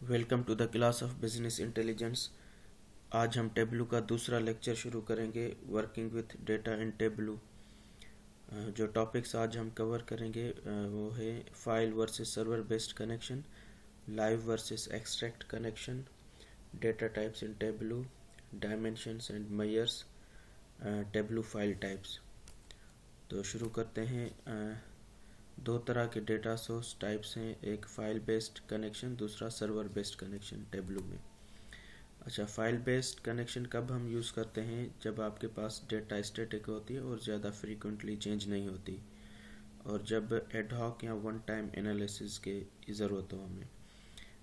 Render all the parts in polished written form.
Welcome to the class of business intelligence. आज हम Tableau का दूसरा लेक्चर शुरू करेंगे, working with data in Tableau. जो टॉपिक्स आज हम कवर करेंगे वो है file versus server based connection, live versus extract connection, data types in Tableau, dimensions and measures, Tableau file types. तो शुरू करते हैं। दो तरह के डेटा सोर्स टाइप्स हैं, एक फाइल बेस्ड कनेक्शन, दूसरा सर्वर बेस्ड कनेक्शन टेबलू में। अच्छा, फाइल बेस्ड कनेक्शन कब हम यूज़ करते हैं? जब आपके पास डेटा स्टैटिक होती है और ज़्यादा फ्रीक्वेंटली चेंज नहीं होती, और जब एडहॉक या वन टाइम एनालिसिस के ज़रूरत हो हमें,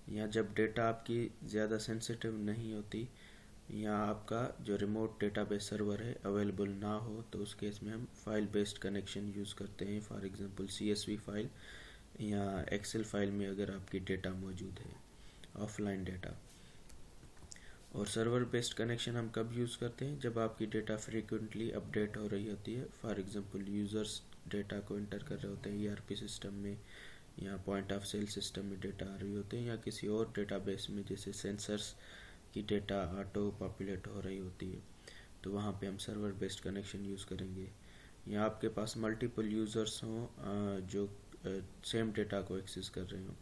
या जब डेटा आपकी ज़्यादा सेंसिटिव नहीं होती, या आपका जो रिमोट डेटाबेस सर्वर है अवेलेबल ना हो, तो उस केस में हम फाइल बेस्ड कनेक्शन यूज़ करते हैं। फॉर एग्जांपल CSV फाइल या एक्सेल फाइल में अगर आपकी डेटा मौजूद है, ऑफलाइन डेटा। और सर्वर बेस्ड कनेक्शन हम कब यूज़ करते हैं? जब आपकी डेटा फ्रीक्वेंटली अपडेट हो रही होती है। फॉर एग्जांपल यूज़र्स डेटा को एंटर कर रहे होते हैं ERP सिस्टम में, या पॉइंट ऑफ सेल सिस्टम में डेटा आ रही होते हैं, या किसी और डेटाबेस में जैसे सेंसर्स की डेटा ऑटो पॉपुलेट हो रही होती है, तो वहाँ पे हम सर्वर बेस्ड कनेक्शन यूज़ करेंगे। या आपके पास मल्टीपल यूज़र्स हों जो सेम डेटा को एक्सेस कर रहे हों,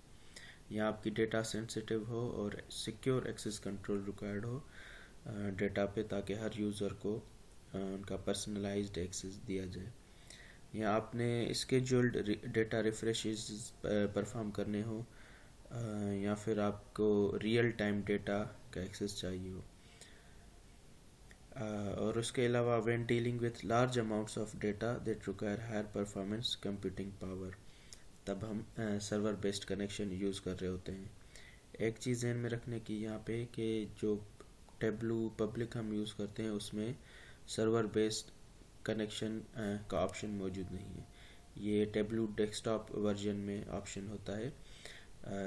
या आपकी डेटा सेंसिटिव हो और सिक्योर एक्सेस कंट्रोल रिक्वायर्ड हो डेटा पे, ताकि हर यूज़र को उनका पर्सनलाइज्ड एक्सेस दिया जाए, या आपने स्केड्यूल्ड डेटा रिफ्रेशेस परफॉर्म करने हो, या फिर आपको रियल टाइम डेटा का एक्सेस चाहिए हो। और उसके अलावा when dealing with large amounts of data that require higher performance computing power, तब हम सर्वर बेस्ड कनेक्शन यूज़ कर रहे होते हैं। एक चीज़ ध्यान में रखने की यहाँ पे कि जो टेबलू पब्लिक हम यूज़ करते हैं उसमें सर्वर बेस्ड कनेक्शन का ऑप्शन मौजूद नहीं है। ये टेबलू डेस्कटॉप वर्जन में ऑप्शन होता है।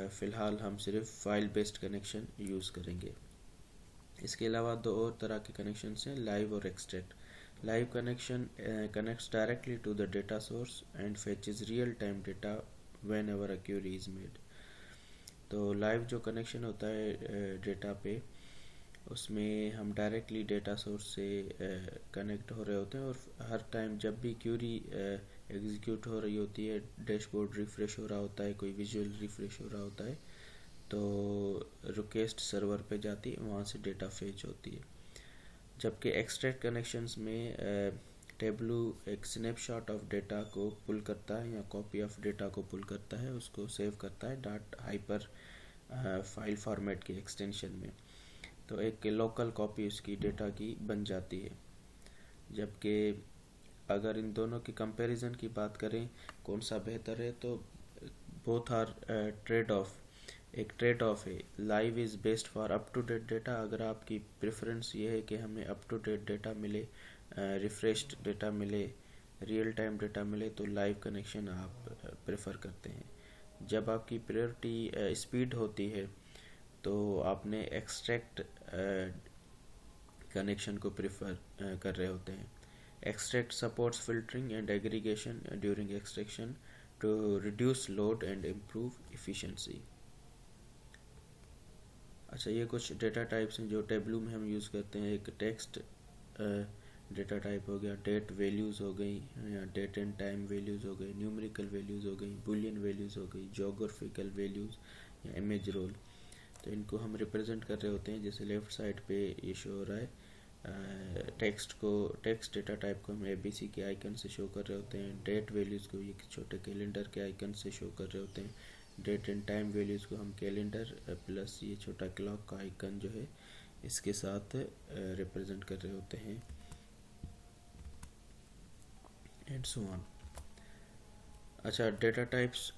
फ़िलहाल हम सिर्फ फाइल बेस्ड कनेक्शन यूज़ करेंगे। इसके अलावा दो और तरह के कनेक्शन हैं, लाइव और extract. Live connection connects directly to the data source and fetches real time data whenever a query is made। तो लाइव जो कनेक्शन होता है डेटा पे, उसमें हम डायरेक्टली डेटा सोर्स से कनेक्ट हो रहे होते हैं, और हर टाइम जब भी क्यूरी एग्जीक्यूट हो रही होती है, डैशबोर्ड रिफ्रेश हो रहा होता है, कोई विजुअल रिफ्रेश हो रहा होता है, तो रिक्वेस्ट सर्वर पे जाती है, वहाँ से डेटा फेच होती है। जबकि एक्सट्रैक्ट कनेक्शंस में टेबलू एक स्नैपशॉट ऑफ डेटा को पुल करता है, या कॉपी ऑफ डेटा को पुल करता है, उसको सेव करता है डॉट हाइपर फाइल फॉर्मेट के एक्सटेंशन में, तो एक लोकल कॉपी उसकी डेटा की बन जाती है। जबकि अगर इन दोनों की कंपैरिजन की बात करें कौन सा बेहतर है, तो बोथ आर ट्रेड ऑफ, एक ट्रेड ऑफ है। Live is best for up to date data. अगर आपकी प्रेफरेंस ये है कि हमें अप टू डेट डेटा मिले, रिफ्रेश्ड डेटा मिले, रियल टाइम डेटा मिले, तो लाइव कनेक्शन आप प्रेफर करते हैं। जब आपकी प्रायोरिटी स्पीड होती है, तो आपने एक्सट्रैक्ट कनेक्शन को प्रेफर कर रहे होते हैं। Extract supports filtering and aggregation during extraction to reduce load and improve efficiency. अच्छा, ये कुछ डेटा टाइप्स हैं जो टेबलू में हम यूज़ करते हैं। एक टेक्स्ट डेटा टाइप हो गया, डेट वैल्यूज़ हो गई, या डेट एंड टाइम वैल्यूज़ हो गई, न्यूमेरिकल वैल्यूज़ हो गई, बुलियन वैल्यूज़ हो गई, जोग्राफिकल वैल्यूज़, या इमेज रोल। तो इनको हम रिप्रेजेंट कर रहे होते हैं, जैसे लेफ़्ट साइड पे ये शो हो रहा है। टेक्स्ट डेटा टाइप को हम ABC के आइकन से शो कर रहे होते हैं। डेट वैल्यूज़ को ये छोटे कैलेंडर के आइकन से शो कर रहे होते हैं। डेट एंड टाइम वैल्यूज़ को हम कैलेंडर प्लस ये छोटा क्लॉक का आइकन जो है इसके साथ रिप्रेजेंट कर रहे होते हैं, एंड सो ऑन। अच्छा, डेटा टाइप्स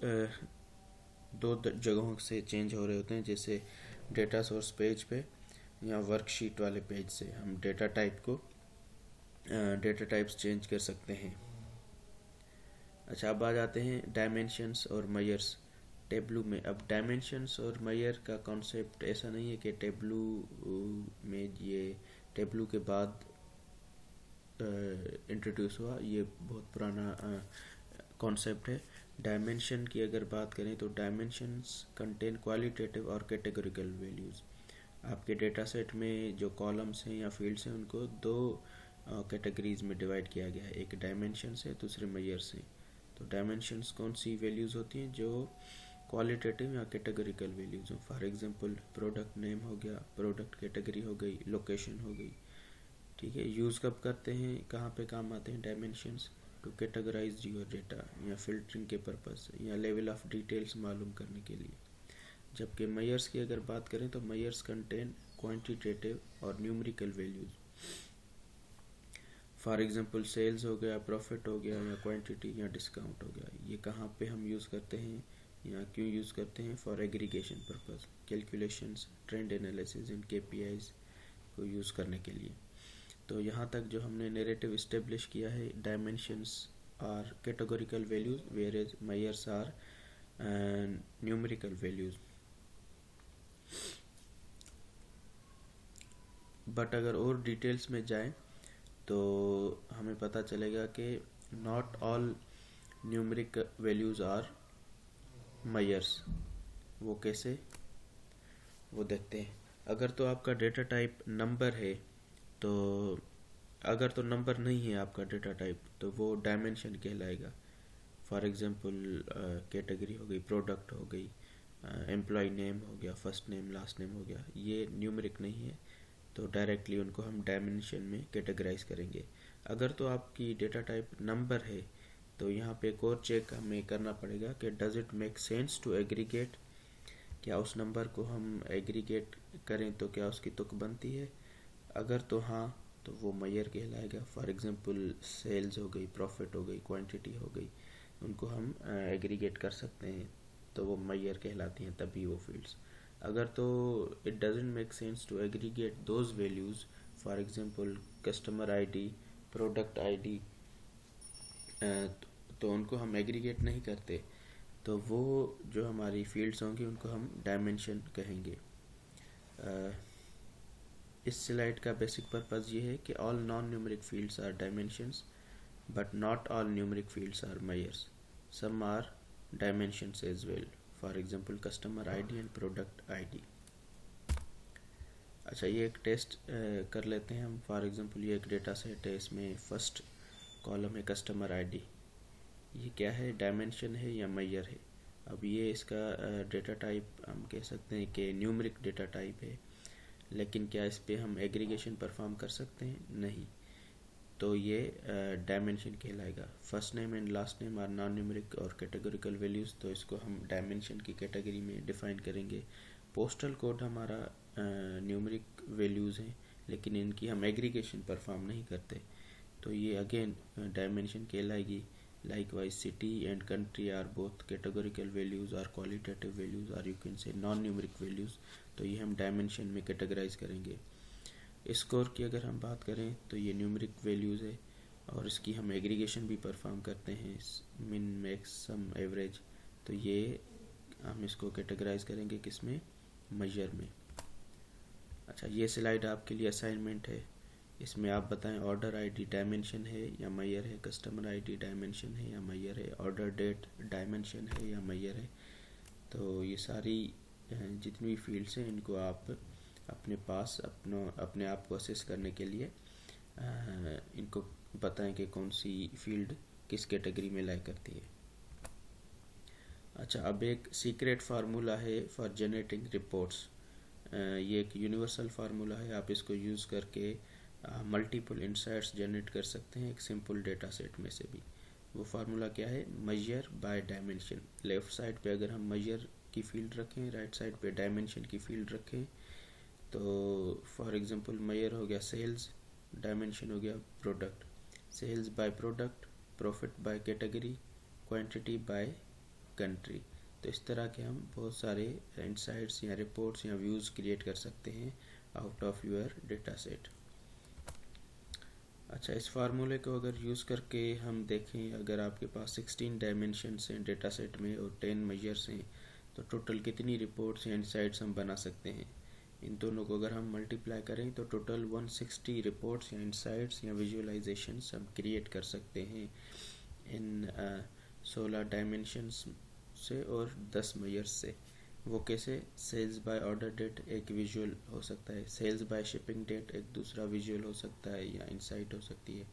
दो जगहों से चेंज हो रहे होते हैं, जैसे डेटा सोर्स पेज पे या वर्कशीट वाले पेज से हम डेटा टाइप्स चेंज कर सकते हैं। अच्छा, अब आ जाते हैं डायमेंशंस और मेजर्स टेबलू में। अब डायमेंशंस और मेजर का कॉन्सेप्ट ऐसा नहीं है कि टेबलू में, ये टेबलू के बाद इंट्रोड्यूस हुआ, ये बहुत पुराना कॉन्सेप्ट है। डायमेंशन की अगर बात करें तो डायमेंशंस कंटेन क्वालिटेटिव और कैटेगोरिकल वैल्यूज़। आपके डेटा सेट में जो कॉलम्स हैं या फील्ड्स हैं उनको दो कैटेगरीज में डिवाइड किया गया है, एक डायमेंशन से, दूसरे मेजर से। तो डायमेंशंस कौन सी वैल्यूज़ होती हैं? जो क्वालिटेटिव या कैटेगोरिकल वैल्यूज़ हो। फॉर एग्जांपल प्रोडक्ट नेम हो गया, प्रोडक्ट कैटेगरी हो गई, लोकेशन हो गई। ठीक है, यूज़ कब करते हैं, कहाँ पे काम आते हैं dimensions? To categorize your data, या फिल्टरिंग के पर्पस, या लेवल ऑफ डिटेल्स मालूम करने के लिए। जबकि मेजर्स की अगर बात करें तो मेजर्स कंटेन क्वांटिटेटिव और numerical values. For example sales हो गया, प्रॉफिट हो गया, या क्वांटिटी या डिस्काउंट हो गया। ये कहाँ पे हम यूज़ करते हैं या क्यों यूज़ करते हैं? For aggregation purpose, calculations, trend analysis and KPIs को यूज़ करने के लिए। तो यहाँ तक जो हमने नैरेटिव इस्टेब्लिश किया है, dimensions are categorical values whereas measures are numerical values. But अगर और डिटेल्स में जाएं तो हमें पता चलेगा कि not all numeric values are measures. वो कैसे, वो देखते हैं। अगर तो आपका डेटा टाइप नंबर है, तो अगर तो नंबर नहीं है आपका डेटा टाइप, तो वो डायमेंशन कहलाएगा। फॉर एग्जांपल कैटेगरी हो गई, प्रोडक्ट हो गई, एम्प्लॉय नेम हो गया, फर्स्ट नेम लास्ट नेम हो गया, ये न्यूमेरिक नहीं है, तो डायरेक्टली उनको हम डायमेंशन में कैटेगराइज करेंगे। अगर तो आपकी डेटा टाइप नंबर है, तो यहाँ पे एक और चेक हमें करना पड़ेगा कि does it make sense to aggregate. क्या उस नंबर को हम एग्रीगेट करें तो क्या उसकी तुक बनती है? अगर तो हाँ, तो वो मेजर कहलाएगा। फॉर एग्जांपल सेल्स हो गई, प्रॉफिट हो गई, क्वांटिटी हो गई, उनको हम एग्रीगेट कर सकते हैं, तो वो मेजर कहलाती हैं तभी वो फील्ड्स। अगर तो it doesn't make sense to aggregate those values, for example customer ID, product ID, तो उनको हम एग्रीगेट नहीं करते, तो वो जो हमारी फील्ड्स होंगी उनको हम डायमेंशन कहेंगे। इस स्लाइड का बेसिक पर्पज़ ये है कि all non numeric fields are dimensions but not all numeric fields are measures. Some are dimensions as well, for example customer ID and product ID. अच्छा, ये एक टेस्ट कर लेते हैं हम। फॉर एग्जांपल ये एक डेटा सेट है, इसमें फर्स्ट कॉलम है कस्टमर आईडी। ये क्या है, डायमेंशन है या मेजर है? अब ये इसका डेटा टाइप हम कह सकते हैं कि न्यूमेरिक डेटा टाइप है, लेकिन क्या इस पे हम एग्रीगेशन परफॉर्म कर सकते हैं? नहीं, तो ये डायमेंशन कहलाएगा। First name and last name are non numeric और कैटेगोरिकल वैल्यूज़, तो इसको हम डायमेंशन की कैटेगरी में डिफाइन करेंगे। पोस्टल कोड हमारा न्यूमेरिक वैल्यूज़ हैं, लेकिन इनकी हम एग्रीगेशन परफॉर्म नहीं करते, तो ये अगेन डायमेंशन कहलाएगी। Likewise, city and country are both categorical values or qualitative values, or you can say non-numeric values, तो ये हम डायमेंशन में कैटेगराइज करेंगे। स्कोर की अगर हम बात करें तो ये न्यूमेरिक वैल्यूज़ है और इसकी हम एग्रीगेशन भी परफॉर्म करते हैं, मिन मैक्स सम एवरेज, तो ये हम इसको कैटेगराइज करेंगे किसमें? मेजर में। अच्छा, ये स्लाइड आपके लिए असाइनमेंट है। इसमें आप बताएं ऑर्डर आईडी डायमेंशन है या मेजर है, कस्टमर आईडी डायमेंशन है या मेजर है, ऑर्डर डेट डायमेंशन है या मेजर है। तो ये सारी जितनी भी फील्ड्स हैं इनको आप अपने पास अपने आप को असेस करने के लिए इनको बताएं कि कौन सी फील्ड किस कैटेगरी में लाई करती है। अच्छा, अब एक सीक्रेट फार्मूला है फॉर जनरेटिंग रिपोर्ट्स। ये एक यूनिवर्सल फार्मूला है, आप इसको यूज़ करके मल्टीपल इंसाइट्स जनरेट कर सकते हैं एक सिंपल डेटा सेट में से भी। वो फार्मूला क्या है? Measure by dimension. Left side पे अगर हम मेजर की फील्ड रखें, राइट साइड पे डायमेंशन की फील्ड रखें, तो फॉर एग्जांपल मेजर हो गया सेल्स, डायमेंशन हो गया product. Sales by product, profit by category, quantity by country. तो इस तरह के हम बहुत सारे इंसाइट्स या रिपोर्ट्स या व्यूज़ क्रिएट कर सकते हैं out of your data set. अच्छा, इस फार्मूले को अगर यूज़ करके हम देखें, अगर आपके पास 16 डायमेंशंस हैं डेटा सेट में और 10 मेजर्स हैं, तो टोटल कितनी रिपोर्ट्स या इंसाइट्स हम बना सकते हैं? इन दोनों को अगर हम मल्टीप्लाई करें तो टोटल 160 रिपोर्ट्स या इंसाइट्स या विजुअलाइजेशंस हम क्रिएट कर सकते हैं इन 16 डायमेंशंस से और 10 मेजर्स से। वो कैसे? सेल्स बाय ऑर्डर डेट एक विजुअल हो सकता है, सेल्स बाय शिपिंग डेट एक दूसरा विजुअल हो सकता है या इनसाइट हो सकती है।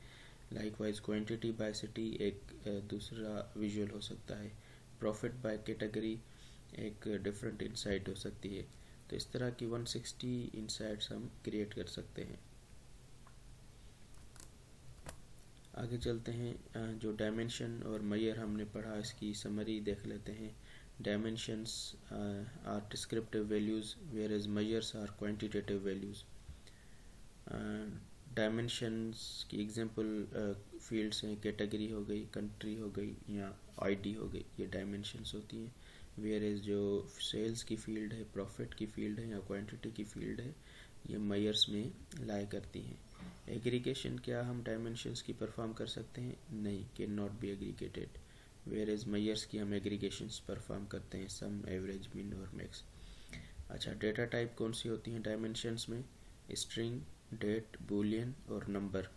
लाइकवाइज क्वांटिटी बाय सिटी एक दूसरा विजुअल हो सकता है। प्रॉफिट बाय कैटेगरी एक डिफरेंट इनसाइट हो सकती है। तो इस तरह की 160 इनसाइट्स हम क्रिएट कर सकते हैं। आगे चलते हैं, जो डायमेंशन और मेजर हमने पढ़ा इसकी समरी देख लेते हैं। Dimensions are descriptive values whereas measures are quantitative values. Dimensions की एग्जांपल फील्ड्स हैं, कैटेगरी हो गई, कंट्री हो गई या आईडी हो गई, ये डायमेंशंस होती हैं। वेयर एज जो सेल्स की फील्ड है, प्रॉफिट की फील्ड है या क्वांटिटी की फील्ड है, ये मेजर्स में लाई करती हैं। एग्रीगेशन क्या हम डायमेंशंस की परफॉर्म कर सकते हैं? नहीं, cannot be aggregated. Whereas measures की हम एग्रीगेशंस परफॉर्म करते हैं, सम, एवरेज, मीन और मैक्स। अच्छा, डेटा टाइप कौन सी होती हैं डायमेंशंस में? स्ट्रिंग, डेट, बूलियन और नंबर।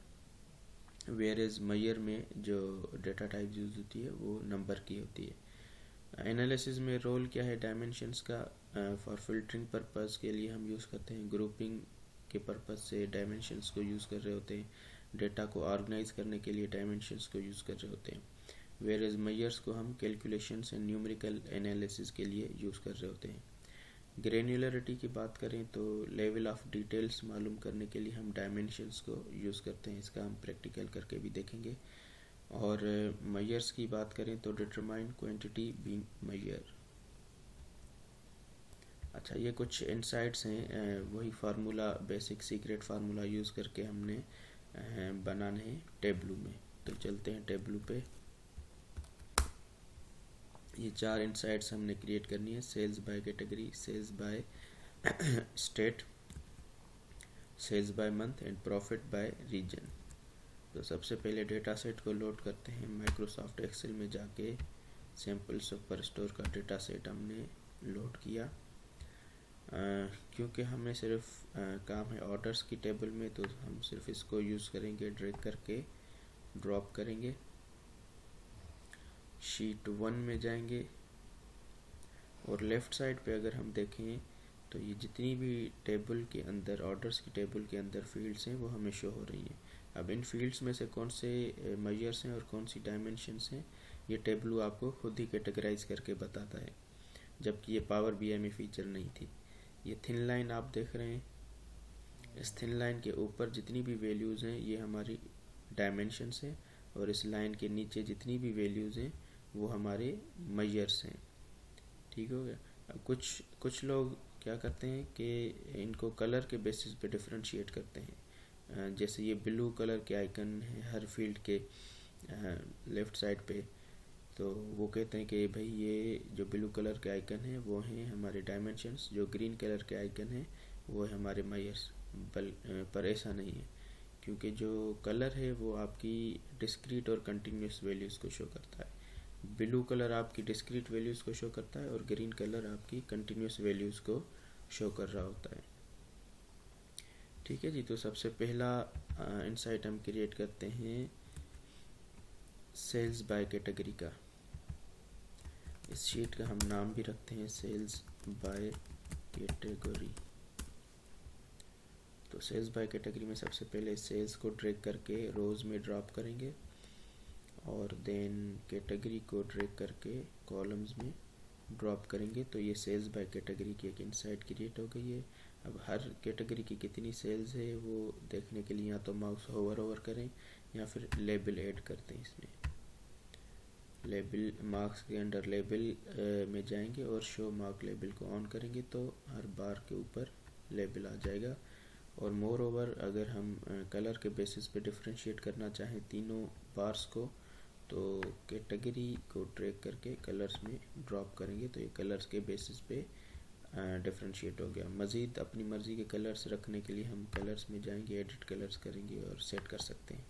वेयर एज मेजर में जो डेटा टाइप यूज होती है वो नंबर की होती है। एनालिसिस में रोल क्या है डायमेंशंस का? फॉर फिल्टरिंग पर्पस के लिए हम यूज़ करते हैं, ग्रुपिंग के पर्पस से डायमेंशंस को यूज़ कर रहे होते हैं, डेटा को ऑर्गेनाइज करने के लिए डायमेंशंस को यूज़ कर रहे होते हैं। वेयर एज मेजर्स को हम कैलकुलेशंस एंड न्यूमेरिकल एनालिसिस के लिए यूज़ कर रहे होते हैं। ग्रेन्युलरिटी की बात करें तो लेवल ऑफ डिटेल्स मालूम करने के लिए हम डायमेंशंस को यूज़ करते हैं, इसका हम प्रैक्टिकल करके भी देखेंगे। और मेजर्स की बात करें तो डिटरमाइन क्वांटिटी बीइंग मेजर। अच्छा, ये कुछ इनसाइट्स हैं, वही formula, basic secret formula use करके हमने बनाने हैं टेबलू में। तो चलते हैं टेबलू पे। ये 4 इनसाइट्स हमने क्रिएट करनी है, sales by category, sales by state, sales by month and profit by region. तो सबसे पहले डेटा सेट को लोड करते हैं। माइक्रोसॉफ्ट एक्सेल में जाके सैम्पल सुपर स्टोर का डेटा सेट हमने लोड किया। क्योंकि हमें सिर्फ काम है ऑर्डर्स की टेबल में, तो हम सिर्फ इसको यूज़ करेंगे, ड्रैग करके ड्रॉप करेंगे। शीट 1 में जाएंगे और लेफ़्ट साइड पे अगर हम देखें तो ये जितनी भी टेबल के अंदर, ऑर्डर्स की टेबल के अंदर फील्ड्स हैं वो हमें शो हो रही हैं। अब इन फील्ड्स में से कौन से मेजर्स हैं और कौन सी डायमेंशंस हैं, ये टेबल आपको खुद ही कैटेगराइज करके बताता है, जबकि ये पावर बीआई में फीचर नहीं थी। ये थिन लाइन आप देख रहे हैं, इस थिन लाइन के ऊपर जितनी भी वैल्यूज़ हैं ये हमारी डायमेंशंस हैं, और इस लाइन के नीचे जितनी भी वैल्यूज़ हैं वो हमारे मेजर्स हैं। ठीक हो गया। अब कुछ लोग क्या करते हैं कि इनको कलर के बेसिस पे डिफरेंशिएट करते हैं। जैसे ये ब्लू कलर के आइकन है हर फील्ड के लेफ़्ट साइड पे, तो वो कहते हैं कि भाई ये जो ब्लू कलर के आइकन है वो हैं हमारे डायमेंशंस, जो ग्रीन कलर के आइकन है वो है हमारे मेजर्स। पर ऐसा नहीं है, क्योंकि जो कलर है वो आपकी डिस्क्रीट और कंटिन्यूस वैल्यूज़ को शो करता है। ब्लू कलर आपकी डिस्क्रीट वैल्यूज़ को शो करता है और ग्रीन कलर आपकी कंटिन्यूस वैल्यूज़ को शो कर रहा होता है। ठीक है जी। तो सबसे पहला इंसाइट हम क्रिएट करते हैं सेल्स बाय कैटेगरी का। इस शीट का हम नाम भी रखते हैं सेल्स बाय कैटेगरी। तो सेल्स बाय कैटेगरी में सबसे पहले सेल्स को ड्रैग करके रोज में ड्रॉप करेंगे और देन कैटेगरी को ड्रैग करके कॉलम्स में ड्रॉप करेंगे। तो ये सेल्स बाय कैटेगरी की एक इनसाइट क्रिएट हो गई है। अब हर कैटेगरी की कितनी सेल्स है वो देखने के लिए या तो माउस होवर करें या फिर लेबल ऐड करते हैं। इसमें लेबल मार्क्स के अंडर लेबल में जाएंगे और शो मार्क लेबल को ऑन करेंगे तो हर बार के ऊपर लेबल आ जाएगा। और मोर ओवर अगर हम कलर के बेसिस पे डिफरेंशिएट करना चाहें तीनों बार्स को, तो कैटेगरी को ड्रैग करके कलर्स में ड्रॉप करेंगे तो ये कलर्स के बेसिस पे डिफरेंशिएट हो गया। मज़ीद अपनी मर्ज़ी के कलर्स रखने के लिए हम कलर्स में जाएंगे, एडिट कलर्स करेंगे और सेट कर सकते हैं।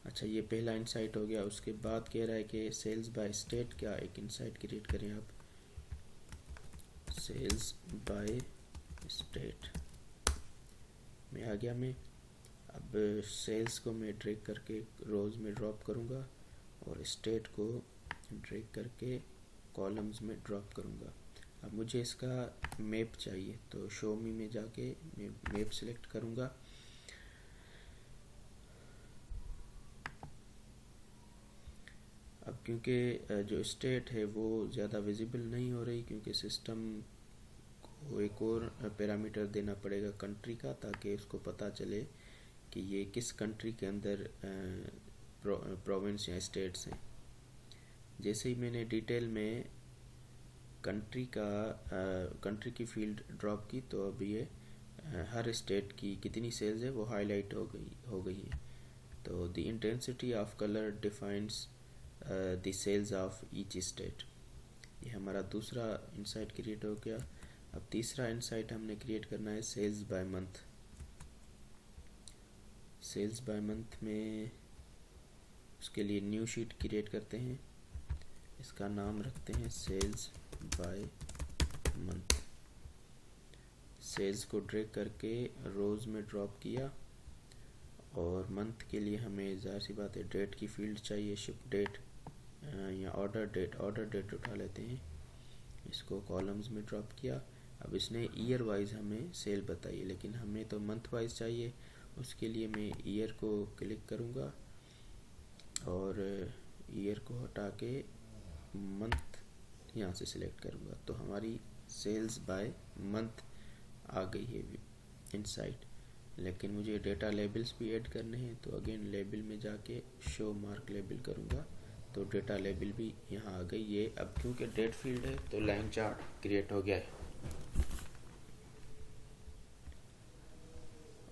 अच्छा, ये पहला इंसाइट हो गया। उसके बाद कह रहा है कि सेल्स बाय स्टेट का एक इंसाइट क्रिएट करें आप। सेल्स बाय स्टेट में आ गया मैं। अब सेल्स को मैं ड्रैग करके रोज में ड्रॉप करूँगा और स्टेट को ड्रैग करके कॉलम्स में ड्रॉप करूँगा। अब मुझे इसका मैप चाहिए, तो शो मी में जाके मैं मैप सिलेक्ट करूँगा। अब क्योंकि जो स्टेट है वो ज़्यादा विजिबल नहीं हो रही, क्योंकि सिस्टम को एक और पैरामीटर देना पड़ेगा कंट्री का, ताकि उसको पता चले कि ये किस कंट्री के अंदर प्रोविंस या स्टेट्स हैं। जैसे ही मैंने डिटेल में कंट्री की फील्ड ड्रॉप की, तो अब ये हर स्टेट की कितनी सेल्स है वो हाईलाइट हो गई है। तो the intensity of colour defines the sales of each state. ये हमारा दूसरा इंसाइट क्रिएट हो गया। अब तीसरा इंसाइट हमने क्रिएट करना है sales by month. Sales by month में उसके लिए न्यू शीट क्रिएट करते हैं, इसका नाम रखते हैं सेल्स बाय मंथ। सेल्स को ड्रैग करके रोज में ड्रॉप किया, और मंथ के लिए हमें ज़ाहिर सी बात है डेट की फील्ड चाहिए, शिप डेट या ऑर्डर डेट उठा लेते हैं, इसको कॉलम्स में ड्रॉप किया। अब इसने ईयर वाइज हमें सेल बताई, लेकिन हमें तो मंथ वाइज चाहिए। उसके लिए मैं ईयर को क्लिक करूँगा और ईयर को हटा के मंथ यहाँ से सिलेक्ट करूँगा, तो हमारी सेल्स बाय मंथ आ गई है इनसाइट। लेकिन मुझे डेटा लेबल्स भी ऐड करने हैं, तो अगेन लेबल में जाके शो मार्क लेबल करूँगा, तो डेटा लेबल भी यहाँ आ गई। ये अब क्योंकि डेट फील्ड है तो लाइन चार्ट क्रिएट हो गया है।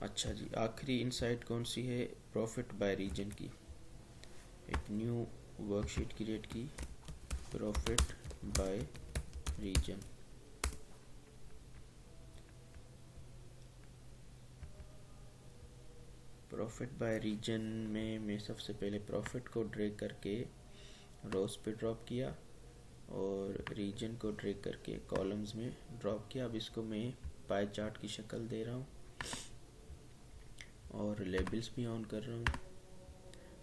अच्छा जी, आखिरी इनसाइट कौन सी है? प्रॉफिट बाय रीजन की। एक न्यू वर्कशीट क्रिएट की, profit by region. Profit by region में मैं सबसे पहले प्रॉफिट को ड्रैग करके रोज पे ड्रॉप किया और रीजन को ड्रैग करके कॉलम्स में ड्रॉप किया। अब इसको मैं पाई चार्ट की शक्ल दे रहा हूँ और लेबल्स भी ऑन कर रहा हूँ,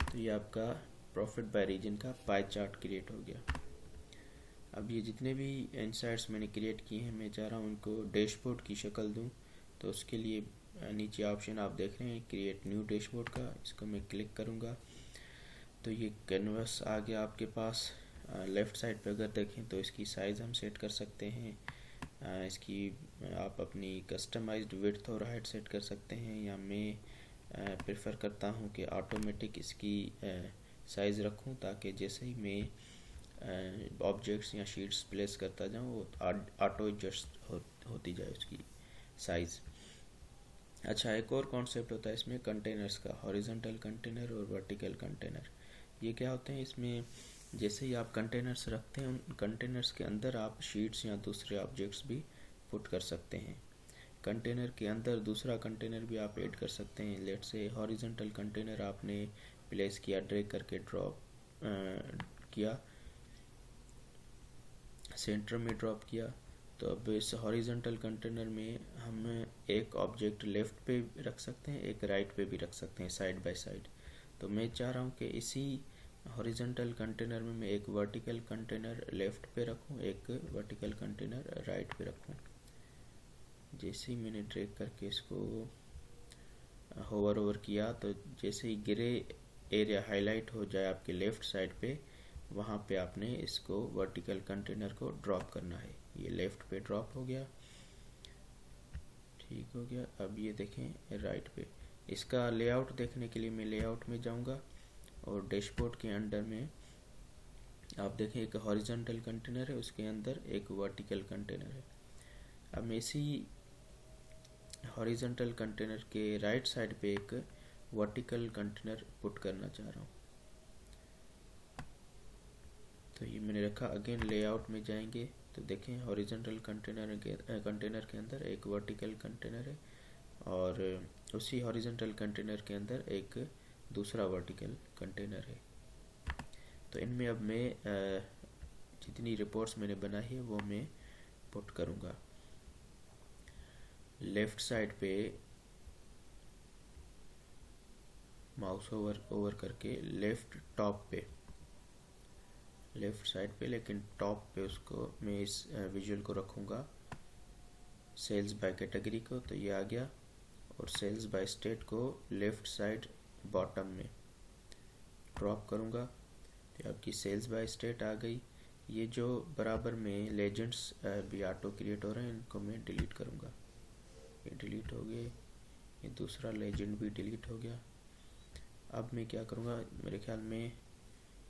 तो ये आपका प्रॉफिट बाय रीजन का पाई चार्ट क्रिएट हो गया। अब ये जितने भी इनसाइट्स मैंने क्रिएट किए हैं, मैं चाह रहा हूँ उनको डैशबोर्ड की शक्ल दूँ, तो उसके लिए नीचे ऑप्शन आप देख रहे हैं क्रिएट न्यू डैशबोर्ड का, इसको मैं क्लिक करूँगा तो ये कैनवस आ गया आपके पास। लेफ़्ट साइड पे अगर देखें तो इसकी साइज़ हम सेट कर सकते हैं, इसकी आप अपनी कस्टमाइज्ड विड्थ और हाइट सेट कर सकते हैं, या मैं प्रेफर करता हूँ कि ऑटोमेटिक इसकी साइज़ रखूँ, ताकि जैसे ही मैं ऑब्जेक्ट्स या शीट्स प्लेस करता जाऊँ वो ऑटो एडजस्ट होती जाए उसकी साइज़। अच्छा, एक और कॉन्सेप्ट होता है इसमें कंटेनर्स का, हॉरिजॉन्टल कंटेनर और वर्टिकल कंटेनर। ये क्या होते हैं? इसमें जैसे ही आप कंटेनर्स रखते हैं, उन कंटेनर्स के अंदर आप शीट्स या दूसरे ऑब्जेक्ट्स भी पुट कर सकते हैं। कंटेनर के अंदर दूसरा कंटेनर भी आप ऐड कर सकते हैं। लेट्स से हॉरिजॉन्टल कंटेनर आपने प्लेस किया, ड्रैग करके ड्रॉप किया, सेंटर में ड्रॉप किया, तो अब इस हॉरिजॉन्टल कंटेनर में हम एक ऑब्जेक्ट लेफ़्ट पे रख सकते हैं, एक राइट पे भी रख सकते हैं, साइड बाय साइड। तो मैं चाह रहा हूँ कि इसी हॉरिजॉन्टल कंटेनर में मैं एक वर्टिकल कंटेनर लेफ़्ट पे रखूँ, एक वर्टिकल कंटेनर राइट पे रखूँ। जैसे ही मैंने ड्रैग करके इसको होवर ओवर किया, तो जैसे ही ग्रे एरिया हाईलाइट हो जाए आपके लेफ़्ट साइड पे, वहाँ पे आपने इसको वर्टिकल कंटेनर को ड्रॉप करना है। ये लेफ़्ट पे ड्रॉप हो गया, ठीक हो गया। अब ये देखें राइट पे। इसका लेआउट देखने के लिए मैं लेआउट में जाऊंगा और डैशबोर्ड के अंडर में आप देखें एक हॉरिजॉन्टल कंटेनर है, उसके अंदर एक वर्टिकल कंटेनर है। अब मैं इसी हॉरिजॉन्टल कंटेनर के राइट साइड पे एक वर्टिकल कंटेनर पुट करना चाह रहा हूँ, तो ये मैंने रखा। अगेन लेआउट में जाएंगे तो देखें हॉरिजॉन्टल कंटेनर के अंदर एक वर्टिकल कंटेनर है, और उसी हॉरिजॉन्टल कंटेनर के अंदर एक दूसरा वर्टिकल कंटेनर है। तो इनमें अब मैं जितनी रिपोर्ट्स मैंने बनाई है वो मैं पुट करूँगा। लेफ़्ट साइड पे माउस ओवर करके लेफ़्ट टॉप पे लेफ़्ट साइड पे, लेकिन टॉप पे उसको मैं इस विजुअल को रखूँगा सेल्स बाय कैटेगरी को, तो ये आ गया। और सेल्स बाय स्टेट को लेफ़्ट साइड बॉटम में ड्रॉप करूँगा, तो आपकी सेल्स बाय स्टेट आ गई। ये जो बराबर में लेजेंड्स भी ऑटो क्रिएट हो रहे हैं, इनको मैं डिलीट करूँगा। ये डिलीट हो गए, ये दूसरा लेजेंड भी डिलीट हो गया। अब मैं क्या करूँगा, मेरे ख्याल में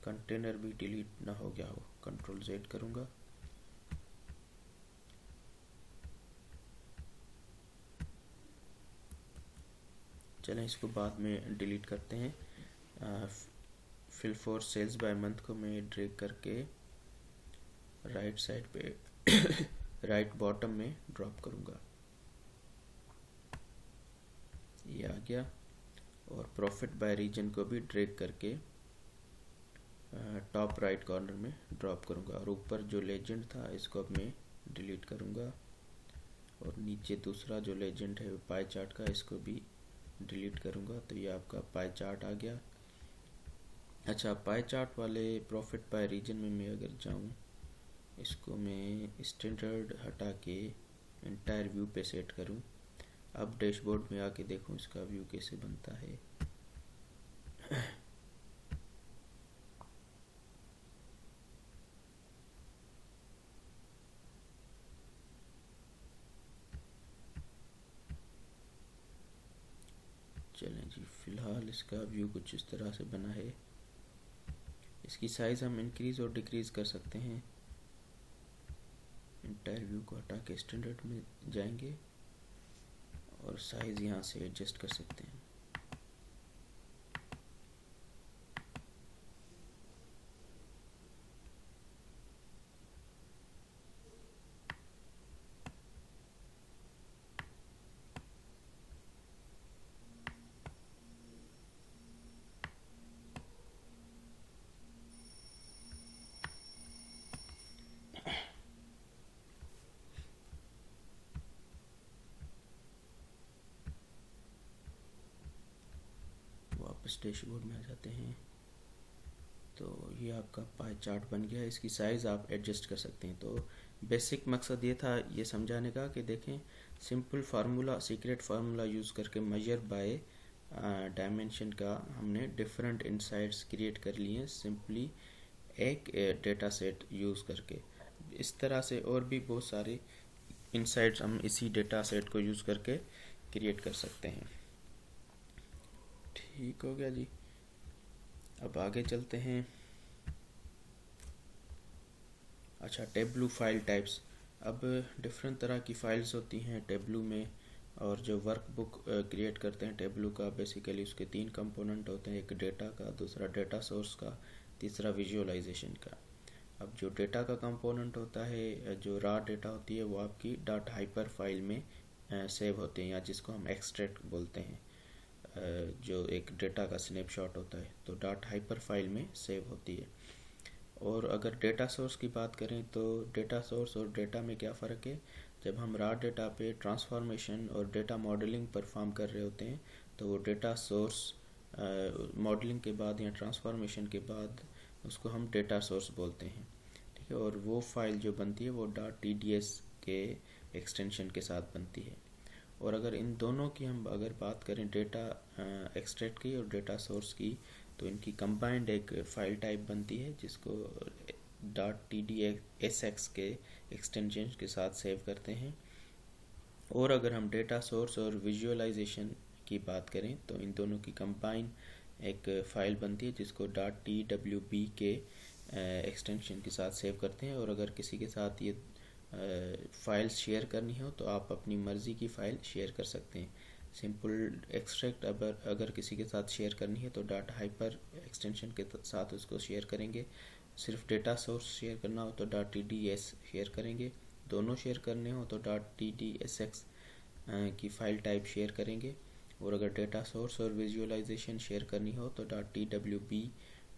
कंटेनर भी डिलीट ना हो गया हो, कंट्रोल Z करूँगा। चलें इसको बाद में डिलीट करते हैं। Fill for sales by month को मैं ड्रैग करके राइट साइड पे राइट बॉटम में ड्रॉप करूँगा, ये आ गया। और प्रॉफिट बाय रीजन को भी ड्रैग करके टॉप राइट कॉर्नर में ड्रॉप करूँगा। और ऊपर जो लेजेंड था इसको अब मैं डिलीट करूँगा। और नीचे दूसरा जो लेजेंड है पाई चार्ट का, इसको भी डिलीट करूँगा। तो ये आपका पाई चार्ट आ गया। अच्छा, पाई चार्ट वाले प्रॉफिट बाय रीजन में मैं अगर जाऊँ, इसको मैं स्टैंडर्ड हटा के एंटायर व्यू पे सेट करूँ। अब डैशबोर्ड में आके देखूँ इसका व्यू कैसे बनता है। चलें जी, फ़िलहाल इसका व्यू कुछ इस तरह से बना है। इसकी साइज़ हम इंक्रीज़ और डिक्रीज़ कर सकते हैं। एंटायर व्यू को हटा के स्टैंडर्ड में जाएंगे और साइज़ यहाँ से एडजस्ट कर सकते हैं। वापस डैशबोर्ड में आ जाते हैं, तो ये आपका पाई चार्ट बन गया। इसकी साइज़ आप एडजस्ट कर सकते हैं। तो बेसिक मकसद ये था ये समझाने का कि देखें, simple formula, secret formula use करके मेजर बाय डायमेंशन का हमने डिफरेंट इनसाइट्स क्रिएट कर लिए सिंपली एक डेटा सेट यूज़ करके। इस तरह से और भी बहुत सारे इनसाइट्स हम इसी डेटा सेट को यूज़ करके क्रिएट कर सकते हैं। ठीक हो गया जी। अब आगे चलते हैं। अच्छा, टेबलू फाइल टाइप्स। अब डिफरेंट तरह की फाइल्स होती हैं टेबलू में, और जो वर्कबुक क्रिएट करते हैं टेबलू का, बेसिकली उसके 3 कंपोनेंट होते हैं, एक डेटा का, दूसरा डेटा सोर्स का, तीसरा विजुअलाइजेशन का। अब जो डेटा का कंपोनेंट होता है, जो रॉ डेटा होती है, वो आपकी डॉट हाइपर फाइल में सेव होते हैं, या जिसको हम एक्सट्रैक्ट बोलते हैं, जो एक डेटा का स्नैपशॉट होता है, तो डॉट हाइपर फाइल में सेव होती है। और अगर डेटा सोर्स की बात करें तो डेटा सोर्स और डेटा में क्या फ़र्क है। जब हम रॉ डेटा पे ट्रांसफॉर्मेशन और डेटा मॉडलिंग परफॉर्म कर रहे होते हैं, तो वो डेटा सोर्स मॉडलिंग के बाद या ट्रांसफॉर्मेशन के बाद उसको हम डेटा सोर्स बोलते हैं, ठीक है। और वो फाइल जो बनती है वो .tds के एक्सटेंशन के साथ बनती है। और अगर इन दोनों की हम अगर बात करें, डेटा एक्सट्रैक्ट की और डेटा सोर्स की, तो इनकी कंबाइंड एक फ़ाइल टाइप बनती है जिसको .tdsx के एक्सटेंशन के साथ सेव करते हैं। और अगर हम डेटा सोर्स और विजुअलाइजेशन की बात करें, तो इन दोनों की कंबाइन एक फ़ाइल बनती है जिसको .twb के एक्सटेंशन के साथ सेव करते हैं। और अगर किसी के साथ ये फाइल्स शेयर करनी हो तो आप अपनी मर्ज़ी की फ़ाइल शेयर कर सकते हैं। सिंपल एक्सट्रैक्ट अगर किसी के साथ शेयर करनी है तो डॉट हाइपर एक्सटेंशन के साथ उसको शेयर करेंगे। सिर्फ डेटा सोर्स शेयर करना हो तो .tds शेयर करेंगे। दोनों शेयर करने हो तो .tdsx की फ़ाइल टाइप शेयर करेंगे। और अगर डेटा सोर्स और विजुअलाइजेशन शेयर करनी हो तो .twb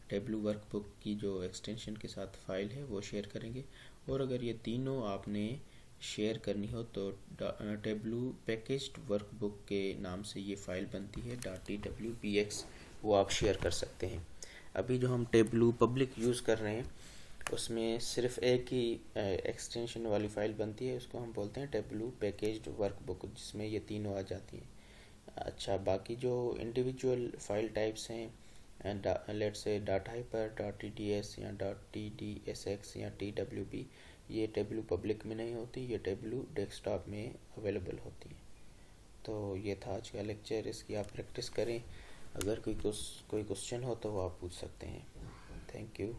टेबलू वर्कबुक की जो एक्सटेंशन के साथ फ़ाइल है वो शेयर करेंगे। और अगर ये तीनों आपने शेयर करनी हो तो टेबलू पैकेज्ड वर्कबुक के नाम से ये फ़ाइल बनती है .twbx, वो आप शेयर कर सकते हैं। अभी जो हम टेबलू पब्लिक यूज़ कर रहे हैं उसमें सिर्फ एक ही एक्सटेंशन वाली फाइल बनती है, उसको हम बोलते हैं टेबलू पैकेज्ड वर्कबुक, जिसमें ये तीनों आ जाती हैं। अच्छा, बाकी जो इंडिविजुअल फाइल टाइप्स हैं, let's say dot hyper, dot T D S या dot T D S X या टी डब्ल्यू बी, ये टेबलू पब्लिक में नहीं होती, ये टेबलू डेस्कटॉप में अवेलेबल होती है। तो ये था आज का लेक्चर, इसकी आप प्रैक्टिस करें। अगर कोई क्वेश्चन हो तो वो आप पूछ सकते हैं। Thank you.